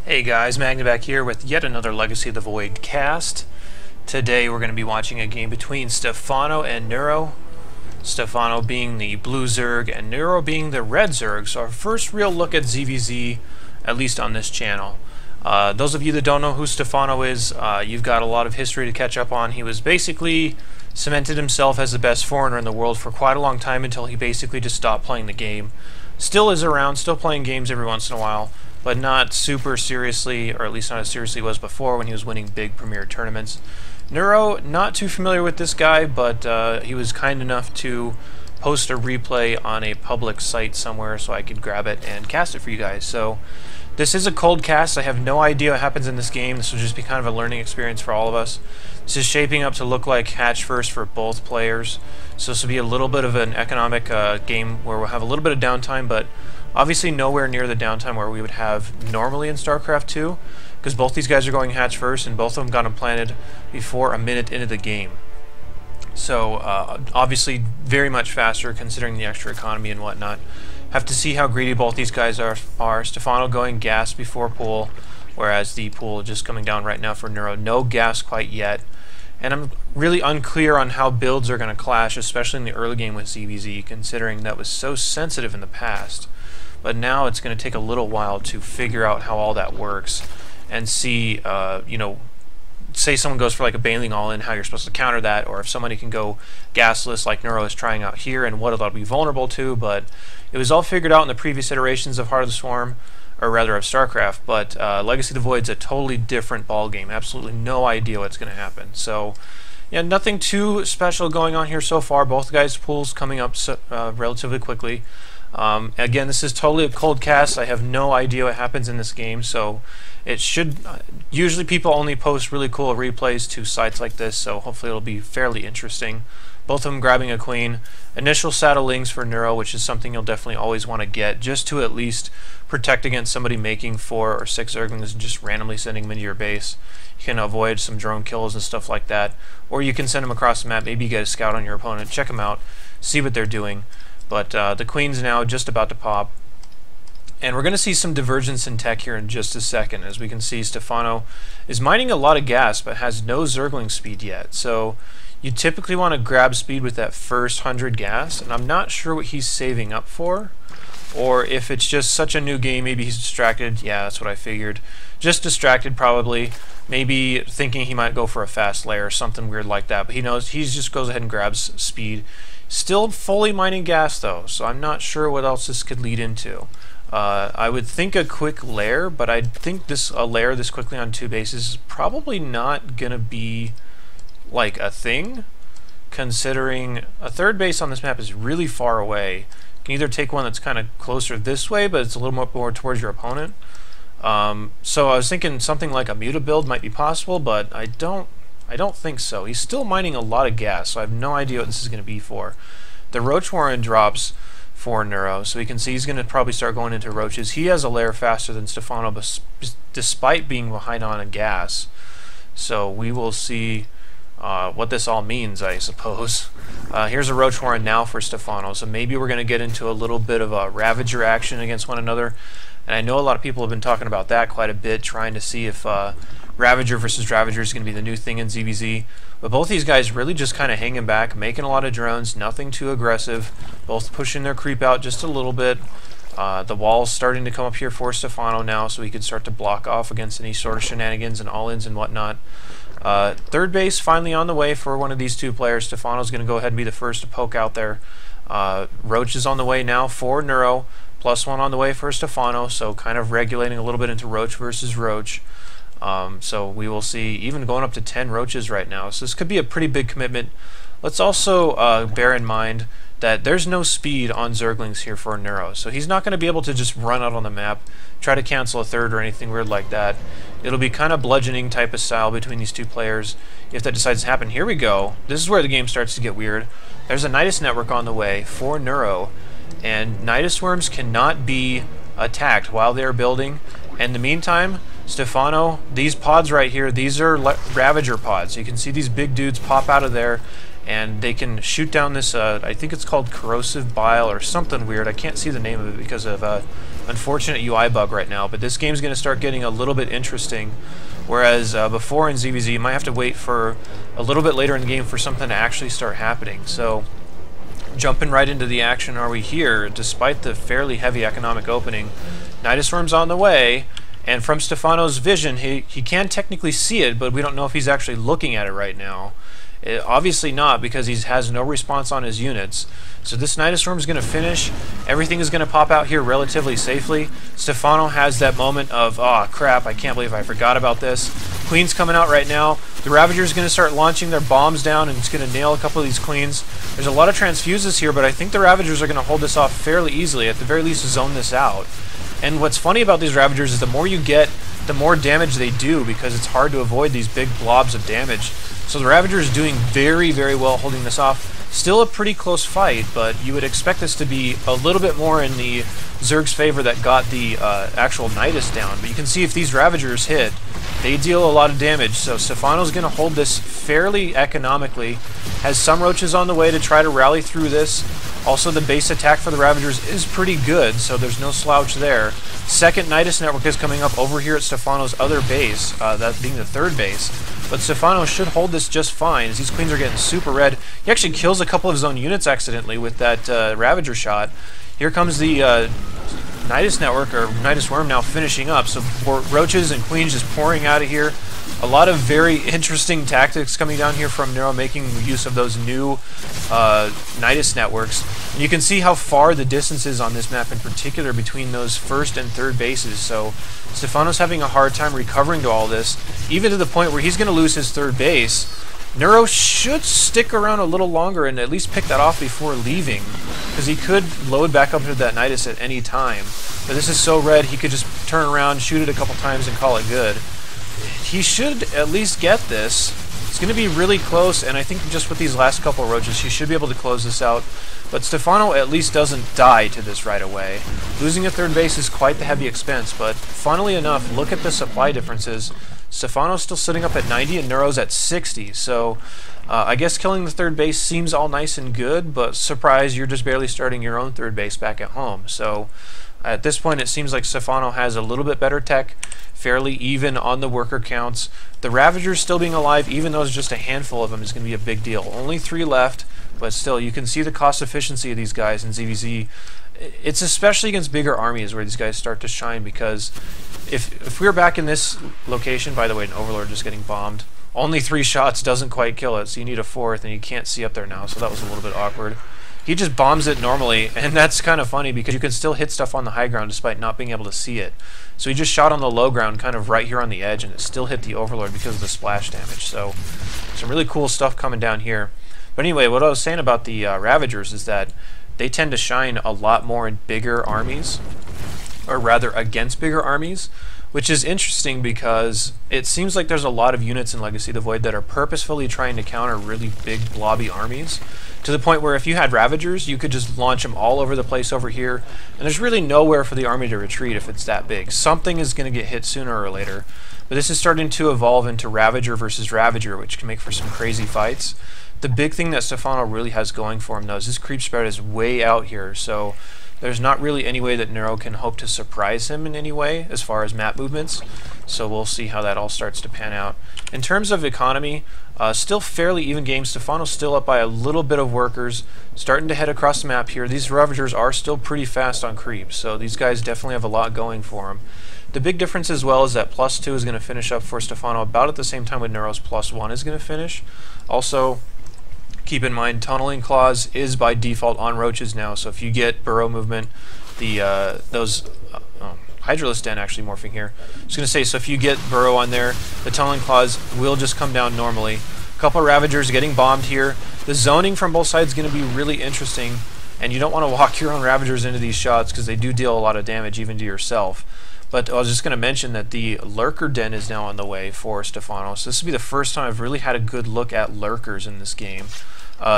Hey guys, Magna back here with yet another Legacy of the Void cast. Today we're going to be watching a game between Stephano and Neuro. Stephano being the blue Zerg and Neuro being the red Zerg. So our first real look at ZvZ, at least on this channel. Those of you that don't know who Stephano is, you've got a lot of history to catch up on. He was basically cemented himself as the best foreigner in the world for quite a long time until he basically just stopped playing the game. Still is around, still playing games every once in a while, but not super seriously, or at least not as seriously as he was before when he was winning big premier tournaments. Neuro, not too familiar with this guy, but he was kind enough to post a replay on a public site somewhere so I could grab it and cast it for you guys. So this is a cold cast. I have no idea what happens in this game. This will just be kind of a learning experience for all of us. This is shaping up to look like hatch first for both players. So this will be a little bit of an economic game where we'll have a little bit of downtime, but obviously nowhere near the downtime where we would have normally in StarCraft 2, because both these guys are going hatch first and both of them got them planted before a minute into the game. So obviously very much faster considering the extra economy and whatnot. Have to see how greedy both these guys are. Stephano going gas before pool, whereas the pool just coming down right now for Neuro. No gas quite yet. And I'm really unclear on how builds are going to clash, especially in the early game with ZvZ, considering that was so sensitive in the past. But now it's going to take a little while to figure out how all that works and see, you know, say someone goes for like a Baneling all-in, how you're supposed to counter that, or if somebody can go gasless like Neuro is trying out here and what it'll be vulnerable to. But it was all figured out in the previous iterations of Heart of the Swarm, or rather of StarCraft, but Legacy of the Void's a totally different ball game. Absolutely no idea what's going to happen. So yeah, nothing too special going on here so far. Both guys' pools coming up relatively quickly. Again, this is totally a cold cast. I have no idea what happens in this game, so it should... usually people only post really cool replays to sites like this, so hopefully it'll be fairly interesting. Both of them grabbing a queen. Initial saddle lings for Neuro, which is something you'll definitely always want to get, just to at least protect against somebody making 4 or 6 Zerglings and just randomly sending them into your base. You can avoid some drone kills and stuff like that. Or you can send them across the map, maybe you get a scout on your opponent, check them out, see what they're doing. But the queen's now just about to pop. And we're going to see some divergence in tech here in just a second. As we can see, Stephano is mining a lot of gas, but has no Zergling speed yet. So you typically want to grab speed with that first 100 gas, and I'm not sure what he's saving up for. Or if it's just such a new game, maybe he's distracted. Yeah, that's what I figured. Just distracted probably. Maybe thinking he might go for a fast layer or something weird like that. But he knows he just goes ahead and grabs speed. Still fully mining gas though, so I'm not sure what else this could lead into. I would think a quick lair, but I think a lair this quickly on 2 bases is probably not gonna be like a thing, considering a 3rd base on this map is really far away. You can either take one that's kind of closer this way, but it's a little more towards your opponent. So I was thinking something like a muta build might be possible, but I don't think so. He's still mining a lot of gas, so I have no idea what this is going to be for. The Roach Warren drops for Neuro, so we can see he's going to probably start going into Roaches. He has a lair faster than Stephano, despite being behind on a gas. So we will see what this all means, I suppose. Here's a Roach Warren now for Stephano, so maybe we're going to get into a little bit of a Ravager action against one another. And I know a lot of people have been talking about that quite a bit, trying to see if Ravager versus Ravager is going to be the new thing in ZvZ. But both these guys really just kind of hanging back, making a lot of drones, nothing too aggressive. Both pushing their creep out just a little bit. The wall's starting to come up here for Stephano now, so he could start to block off against any sort of shenanigans and all-ins and whatnot. 3rd base finally on the way for one of these 2 players. Stephano's going to go ahead and be the first to poke out there. Roach is on the way now for Neuro. +1 on the way for Stephano, so kind of regulating a little bit into Roach versus Roach. So we will see even going up to 10 Roaches right now. So this could be a pretty big commitment. Let's also bear in mind that there's no speed on Zerglings here for Neuro. So he's not going to be able to just run out on the map, try to cancel a 3rd or anything weird like that. It'll be kind of bludgeoning type of style between these 2 players if that decides to happen. Here we go. This is where the game starts to get weird. There's a Nidus network on the way for Neuro, and Nidus worms cannot be attacked while they're building. In the meantime, Stephano, these pods right here, these are Ravager pods. You can see these big dudes pop out of there and they can shoot down this, I think it's called corrosive bile or something weird. I can't see the name of it because of unfortunate UI bug right now, but this game's going to start getting a little bit interesting, whereas before in ZvZ you might have to wait for a little bit later in the game for something to actually start happening. So jumping right into the action are we here, despite the fairly heavy economic opening. Nidus Worm's on the way, and from Stephano's vision, he can technically see it, but we don't know if he's actually looking at it right now. Obviously not, because he has no response on his units. So this Nidus Worm is going to finish. Everything is going to pop out here relatively safely. Stephano has that moment of, oh crap, I can't believe I forgot about this. Queen's coming out right now. The Ravager is going to start launching their bombs down, and it's going to nail a couple of these Queens. There's a lot of transfuses here, but I think the Ravagers are going to hold this off fairly easily, at the very least zone this out. And what's funny about these Ravagers is the more you get, the more damage they do, because it's hard to avoid these big blobs of damage. So the Ravager is doing very, very well holding this off. Still a pretty close fight, but you would expect this to be a little bit more in the Zerg's favor that got the actual Nidus down. But you can see if these Ravagers hit, they deal a lot of damage. So Stephano's going to hold this fairly economically. Has some roaches on the way to try to rally through this. Also, the base attack for the Ravagers is pretty good, so there's no slouch there. Second Nidus network is coming up over here at Stephano's other base, that being the third base. But Stephano should hold this just fine, as these Queens are getting super red. He actually kills a couple of his own units accidentally with that Ravager shot. Here comes the Nidus network, or Nidus Worm, now finishing up. So roaches and Queens just pouring out of here. A lot of very interesting tactics coming down here from Neuro, making use of those new Nidus networks. And you can see how far the distance is on this map in particular between those first and third bases. So Stephano's having a hard time recovering to all this, even to the point where he's going to lose his third base. Neuro should stick around a little longer and at least pick that off before leaving, because he could load back up to that Nidus at any time. But this is so red, he could just turn around, shoot it a couple times, and call it good. He should at least get this. It's going to be really close, and I think just with these last couple roaches, he should be able to close this out. But Stephano at least doesn't die to this right away. Losing a third base is quite the heavy expense, but funnily enough, look at the supply differences. Stephano's still sitting up at 90 and Neuro's at 60, so I guess killing the third base seems all nice and good, but surprise, you're just barely starting your own third base back at home. So at this point, it seems like Stephano has a little bit better tech, fairly even on the worker counts. The Ravagers still being alive, even though it's just a handful of them, is going to be a big deal. Only 3 left, but still, you can see the cost efficiency of these guys in ZvZ. It's especially against bigger armies where these guys start to shine, because if we were back in this location, by the way, an Overlord just getting bombed, only 3 shots doesn't quite kill it, so you need a 4th, and you can't see up there now, so that was a little bit awkward. He just bombs it normally, and that's kind of funny because you can still hit stuff on the high ground despite not being able to see it. So he just shot on the low ground kind of right here on the edge, and it still hit the Overlord because of the splash damage. So some really cool stuff coming down here. But anyway, what I was saying about the Ravagers is that they tend to shine a lot more in bigger armies, or rather against bigger armies, which is interesting because it seems like there's a lot of units in Legacy of the Void that are purposefully trying to counter really big blobby armies, to the point where if you had Ravagers, you could just launch them all over the place over here, and there's really nowhere for the army to retreat if it's that big. Something is going to get hit sooner or later. But this is starting to evolve into Ravager versus Ravager, which can make for some crazy fights. The big thing that Stephano really has going for him, though, is his creep spread is way out here, so there's not really any way that Neuro can hope to surprise him in any way as far as map movements. So we'll see how that all starts to pan out. In terms of economy, still fairly even game. Stephano's still up by a little bit of workers, starting to head across the map here. These Ravagers are still pretty fast on creep, so these guys definitely have a lot going for them. The big difference as well is that +2 is going to finish up for Stephano about at the same time when Neuro's +1 is going to finish. Also, keep in mind, Tunneling Claws is by default on roaches now, so if you get burrow movement, those Hydralisk Den actually morphing here. I was going to say, so if you get burrow on there, the Tunneling Claws will just come down normally. A couple of Ravagers getting bombed here. The zoning from both sides is going to be really interesting, and you don't want to walk your own Ravagers into these shots because they do deal a lot of damage even to yourself. But I was just going to mention that the Lurker Den is now on the way for Stephano, so this will be the first time I've really had a good look at Lurkers in this game.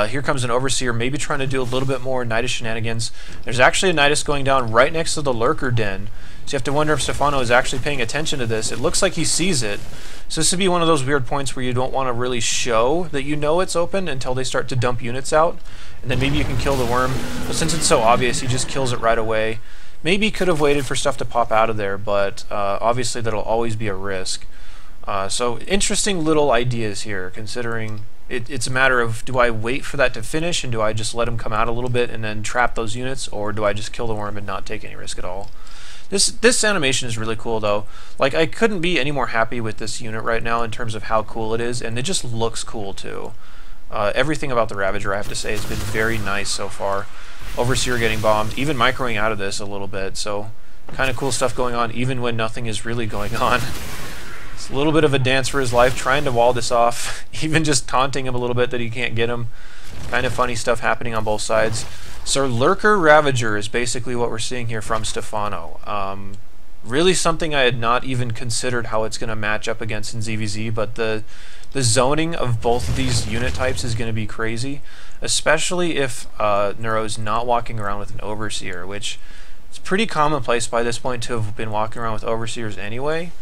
Here comes an Overseer, maybe trying to do a little bit more Nidus shenanigans. There's actually a Nidus going down right next to the Lurker Den. So you have to wonder if Stephano is actually paying attention to this. It looks like he sees it. So this would be one of those weird points where you don't want to really show that you know it's open until they start to dump units out. And then maybe you can kill the worm. But since it's so obvious, he just kills it right away. Maybe he could have waited for stuff to pop out of there, but obviously that'll always be a risk. So interesting little ideas here, considering it's a matter of, do I wait for that to finish and do I just let him come out a little bit and then trap those units, or do I just kill the worm and not take any risk at all? This animation is really cool though. Like, I couldn't be any more happy with this unit right now in terms of how cool it is, and it just looks cool too. Everything about the Ravager, I have to say, has been very nice so far. Overseer getting bombed, even microing out of this a little bit, so kind of cool stuff going on even when nothing is really going on. It's a little bit of a dance for his life, trying to wall this off, even just taunting him a little bit that he can't get him. Kind of funny stuff happening on both sides. So Lurker Ravager is basically what we're seeing here from Stephano. Really something I had not even considered how it's going to match up against in ZvZ, but the zoning of both of these unit types is going to be crazy, especially if Neuro's not walking around with an Overseer, which it's pretty commonplace by this point to have been walking around with Overseers anyway.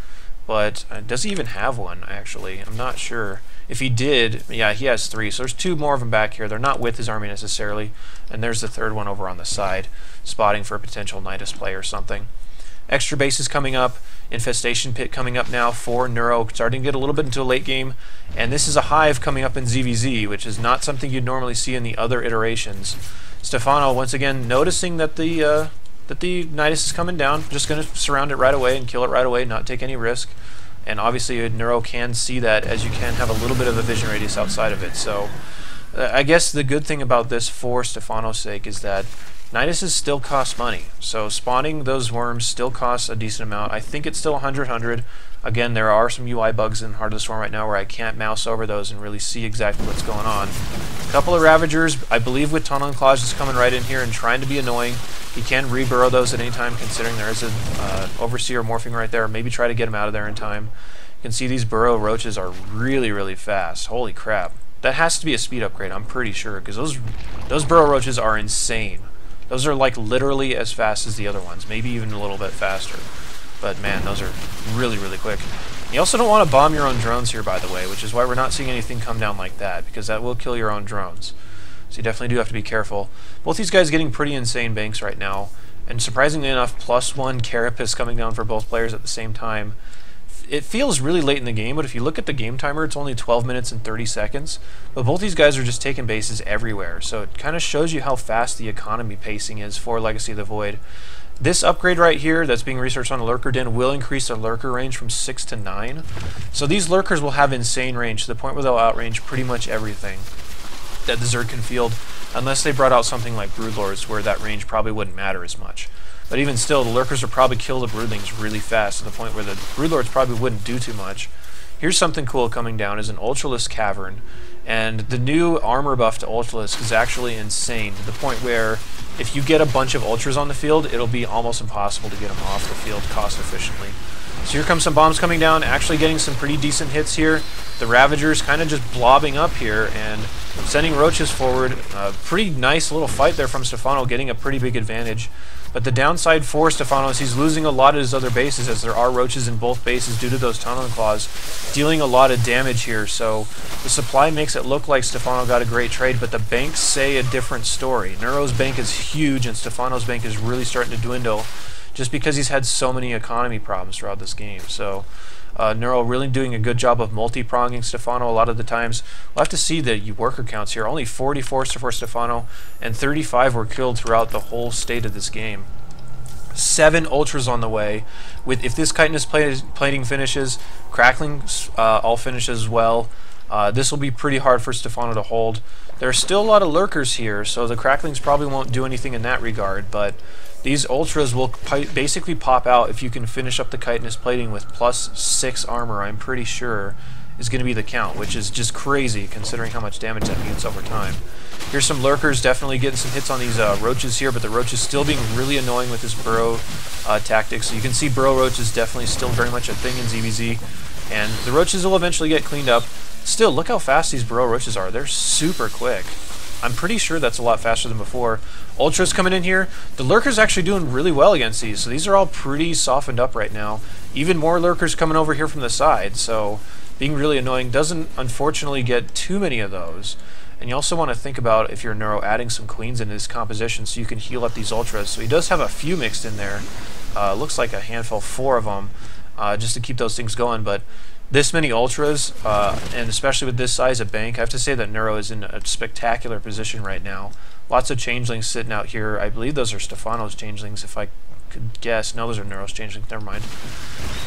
But does he even have one, actually? I'm not sure. If he did, yeah, he has 3. So there's 2 more of them back here. They're not with his army necessarily. And there's the 3rd one over on the side, spotting for a potential Nidus play or something. Extra bases coming up. Infestation Pit coming up now for Neuro, starting to get a little bit into a late game. And this is a Hive coming up in ZvZ, which is not something you'd normally see in the other iterations. Stephano, once again, noticing that the Nidus is coming down, just going to surround it right away and kill it right away, not take any risk. And obviously Neuro can see that, as you can have a little bit of a vision radius outside of it. So I guess the good thing about this for Stephano's sake is that Niduses still cost money. So spawning those worms still costs a decent amount. I think it's still 100. Again, there are some UI bugs in Heart of the Storm right now where I can't mouse over those and really see exactly what's going on. A couple of Ravagers, I believe, with Tunnel and Claws just coming right in here and trying to be annoying. He can reburrow those at any time, considering there is an Overseer morphing right there. Maybe try to get him out of there in time. You can see these burrow roaches are really, really fast. Holy crap. That has to be a speed upgrade, I'm pretty sure, because those burrow roaches are insane. Those are like literally as fast as the other ones, maybe even a little bit faster. But man, those are really, really quick. You also don't want to bomb your own drones here, by the way, which is why we're not seeing anything come down like that, because that will kill your own drones. So you definitely do have to be careful. Both these guys getting pretty insane banks right now, and surprisingly enough, +1 Carapace coming down for both players at the same time. It feels really late in the game, but if you look at the game timer, it's only 12 minutes and 30 seconds. But both these guys are just taking bases everywhere, so it kind of shows you how fast the economy pacing is for Legacy of the Void. This upgrade right here that's being researched on the Lurker Den will increase the Lurker range from 6 to 9. So these Lurkers will have insane range to the point where they'll outrange pretty much everything that the Zerg can field, unless they brought out something like Broodlords where that range probably wouldn't matter as much. But even still, the Lurkers would probably kill the Broodlings really fast to the point where the Broodlords probably wouldn't do too much. Here's something cool coming down, is an Ultralisk Cavern. And the new armor buff to Ultralisk is actually insane, to the point where if you get a bunch of Ultras on the field, it'll be almost impossible to get them off the field cost efficiently. So here come some bombs coming down, actually getting some pretty decent hits here. The Ravagers kind of just blobbing up here and sending roaches forward. Pretty nice little fight there from Stephano, getting a pretty big advantage. But the downside for Stephano is he's losing a lot of his other bases, as there are roaches in both bases due to those Tunnel and Claws, dealing a lot of damage here. So the supply makes it look like Stephano got a great trade, but the banks say a different story. Neuro's bank is huge, and Stephano's bank is really starting to dwindle, just because he's had so many economy problems throughout this game. So Neuro really doing a good job of multi-pronging Stephano a lot of the times. We'll have to see the worker counts here. Only 44 for Stephano, and 35 were killed throughout the whole state of this game. 7 Ultras on the way. If this chitinous plating finishes, Crackling all finishes as well. This will be pretty hard for Stephano to hold. There are still a lot of Lurkers here, so the Cracklings probably won't do anything in that regard, but these Ultras will basically pop out if you can finish up the chitinous plating with +6 armor, I'm pretty sure, is going to be the count, which is just crazy considering how much damage that means over time. Here's some Lurkers definitely getting some hits on these roaches here, but the roaches still being really annoying with this burrow tactic. So you can see burrow roaches definitely still very much a thing in ZvZ, and the roaches will eventually get cleaned up. Still, look how fast these burrow roaches are. They're super quick. I'm pretty sure that's a lot faster than before. Ultras coming in here. The Lurker's actually doing really well against these, so these are all pretty softened up right now. Even more Lurkers coming over here from the side, so being really annoying. Doesn't unfortunately get too many of those. And you also want to think about, if you're Neuro, adding some Queens into this composition so you can heal up these Ultras. So he does have a few mixed in there. Looks like a handful, 4 of them, just to keep those things going. But this many Ultras, and especially with this size of bank, I have to say that Neuro is in a spectacular position right now. Lots of changelings sitting out here. I believe those are Stephano's changelings, if I could guess. No, those are Neuro's changelings. Never mind.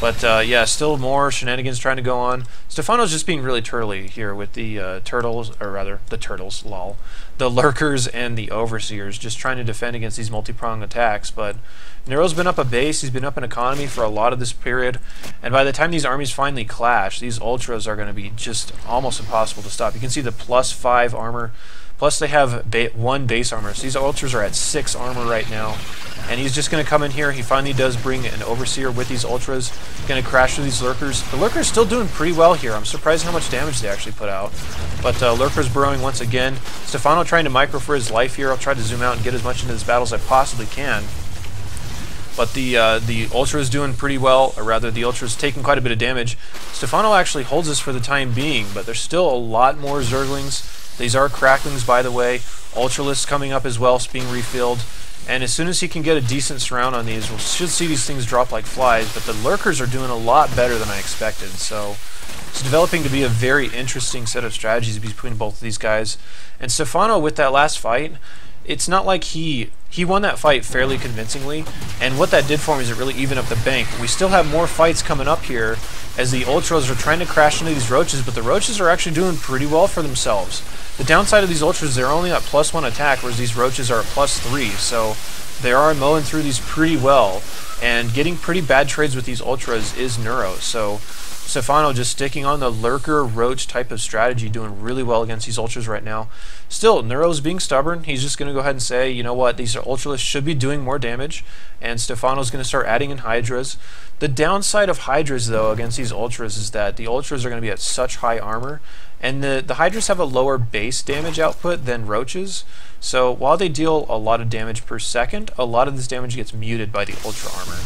But yeah, still more shenanigans trying to go on. Stephano's just being really turtly here with the turtles, or rather, the turtles, lol. The Lurkers and the Overseers, just trying to defend against these multi-pronged attacks. But Neuro's been up a base, he's been up an economy for a lot of this period, and by the time these armies finally clash, these Ultras are going to be just almost impossible to stop. You can see the +5 armor, plus they have 1 base armor, so these Ultras are at 6 armor right now. And he's just going to come in here. He finally does bring an Overseer with these Ultras. Going to crash through these Lurkers. The Lurker's still doing pretty well here. I'm surprised how much damage they actually put out. But Lurker's burrowing once again. Stephano trying to micro for his life here. I'll try to zoom out and get as much into this battle as I possibly can. But the Ultra's doing pretty well, or rather the Ultra's taking quite a bit of damage. Stephano actually holds this for the time being, but there's still a lot more Zerglings. These are Cracklings, by the way. Ultralists coming up as well, being refilled. And as soon as he can get a decent surround on these, we should see these things drop like flies, but the Lurkers are doing a lot better than I expected. So it's developing to be a very interesting set of strategies between both of these guys. And Stephano, with that last fight, it's not like he won that fight fairly convincingly, and what that did for him is it really evened up the bank. We still have more fights coming up here as the Ultras are trying to crash into these Roaches, but the Roaches are actually doing pretty well for themselves. The downside of these Ultras, they're only at +1 attack, whereas these Roaches are at +3, so they are mowing through these pretty well, and getting pretty bad trades with these Ultras is Neuro. So Stephano just sticking on the Lurker Roach type of strategy, doing really well against these Ultras right now. Still, Neuro's being stubborn. He's just going to go ahead and say, you know what, these Ultralists should be doing more damage, and Stephano's going to start adding in Hydras. The downside of Hydras, though, against these Ultras is that the Ultras are going to be at such high armor, and the Hydras have a lower base damage output than Roaches. So while they deal a lot of damage per second, a lot of this damage gets muted by the Ultra armor.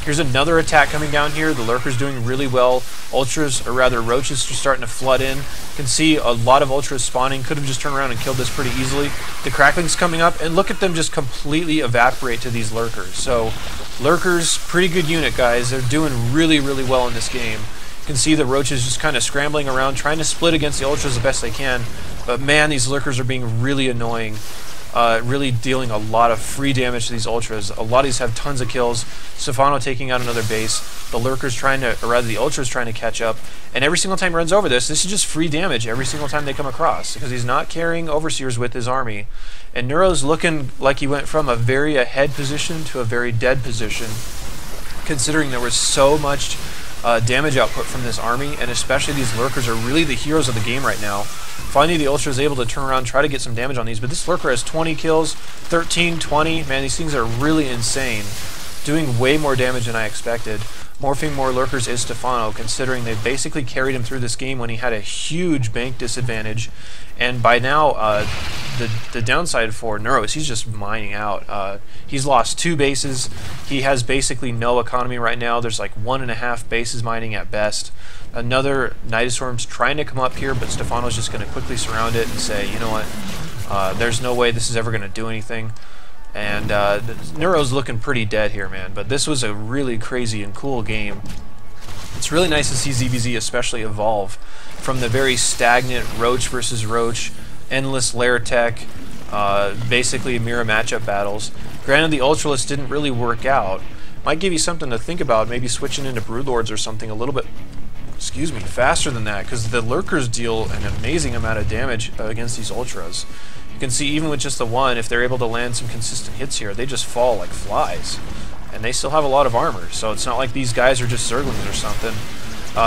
Here's another attack coming down here. The Lurker's doing really well. Ultras, or rather Roaches, are starting to flood in. You can see a lot of Ultras spawning. Could have just turned around and killed this pretty easily. The Crackling's coming up, and look at them just completely evaporate to these Lurkers. So Lurkers, pretty good unit, guys. They're doing really, really well in this game. You can see the Roaches just kind of scrambling around, trying to split against the Ultras the best they can. But man, these Lurkers are being really annoying. Really dealing a lot of free damage to these Ultras. A lot of these have tons of kills. Stephano taking out another base. The Lurker's trying to, or rather the Ultra's trying to catch up. And every single time he runs over this is just free damage every single time they come across, because he's not carrying Overseers with his army. And Neuro's looking like he went from a very ahead position to a very dead position, considering there was so much damage output from this army, and especially these Lurkers are really the heroes of the game right now. Finally, the Ultra is able to turn around, try to get some damage on these, but this Lurker has 20 kills, 13, 20. Man, these things are really insane. Doing way more damage than I expected. Morphing more Lurkers is Stephano, considering they basically carried him through this game when he had a huge bank disadvantage. And by now, the downside for Neuro is he's just mining out. He's lost 2 bases. He has basically no economy right now. There's like 1.5 bases mining at best. Another Nidostorm's trying to come up here, but Stephano's just going to quickly surround it and say, you know what, there's no way this is ever going to do anything. And Neuro's looking pretty dead here, man. But this was a really crazy and cool game. It's really nice to see ZvZ especially evolve from the very stagnant Roach versus Roach, endless lair tech, basically mirror matchup battles. Granted, the Ultralists didn't really work out. Might give you something to think about, maybe switching into Broodlords or something a little bit, faster than that, because the Lurkers deal an amazing amount of damage against these Ultras. You can see even with just the one, if they're able to land some consistent hits here, they just fall like flies. And they still have a lot of armor, so it's not like these guys are just Zerglings or something.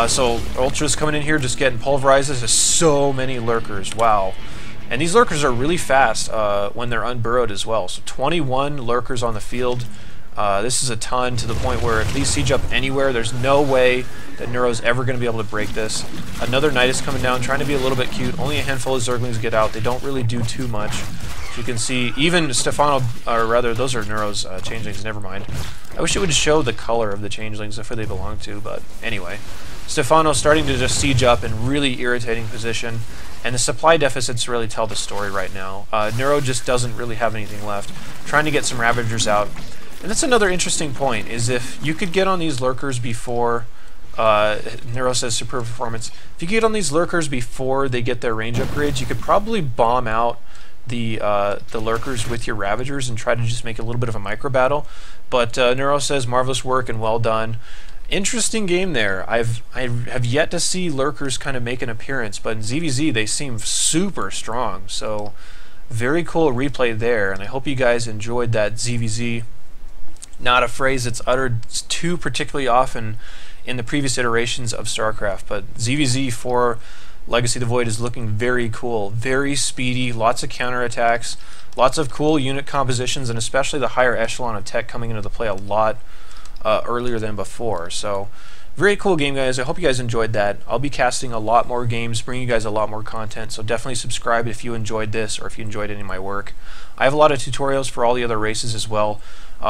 So Ultra's coming in here just getting pulverized. There's so many Lurkers, wow. And these Lurkers are really fast when they're unburrowed as well. So 21 Lurkers on the field. This is a ton, to the point where if these siege up anywhere, there's no way that Neuro's ever going to be able to break this. Another Knight is coming down, trying to be a little bit cute. Only a handful of Zerglings get out. They don't really do too much. As you can see, even Stephano, or rather, those are Neuro's changelings, never mind. I wish it would show the color of the changelings if they belong to, but anyway. Stephano starting to just siege up in really irritating position, and the supply deficits really tell the story right now. Neuro just doesn't really have anything left. Trying to get some Ravagers out. And that's another interesting point, is if you could get on these Lurkers before, Neuro says superb performance, if you get on these Lurkers before they get their range upgrades, you could probably bomb out the Lurkers with your Ravagers and try to just make a little bit of a micro battle. But Neuro says marvelous work and well done. Interesting game there. I have yet to see Lurkers kind of make an appearance, but in ZvZ they seem super strong. So very cool replay there, and I hope you guys enjoyed that ZvZ. Not a phrase that's uttered too particularly often in the previous iterations of StarCraft, but ZvZ for Legacy of the Void is looking very cool, very speedy, lots of counterattacks, lots of cool unit compositions, and especially the higher echelon of tech coming into the play a lot earlier than before. So very cool game, guys. I hope you guys enjoyed that. I'll be casting a lot more games, bringing you guys a lot more content, so definitely subscribe if you enjoyed this or if you enjoyed any of my work. I have a lot of tutorials for all the other races as well,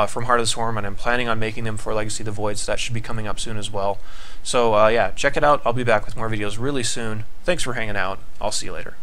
from Heart of the Swarm, and I'm planning on making them for Legacy of the Void, so that should be coming up soon as well. So yeah, check it out. I'll be back with more videos really soon. Thanks for hanging out. I'll see you later.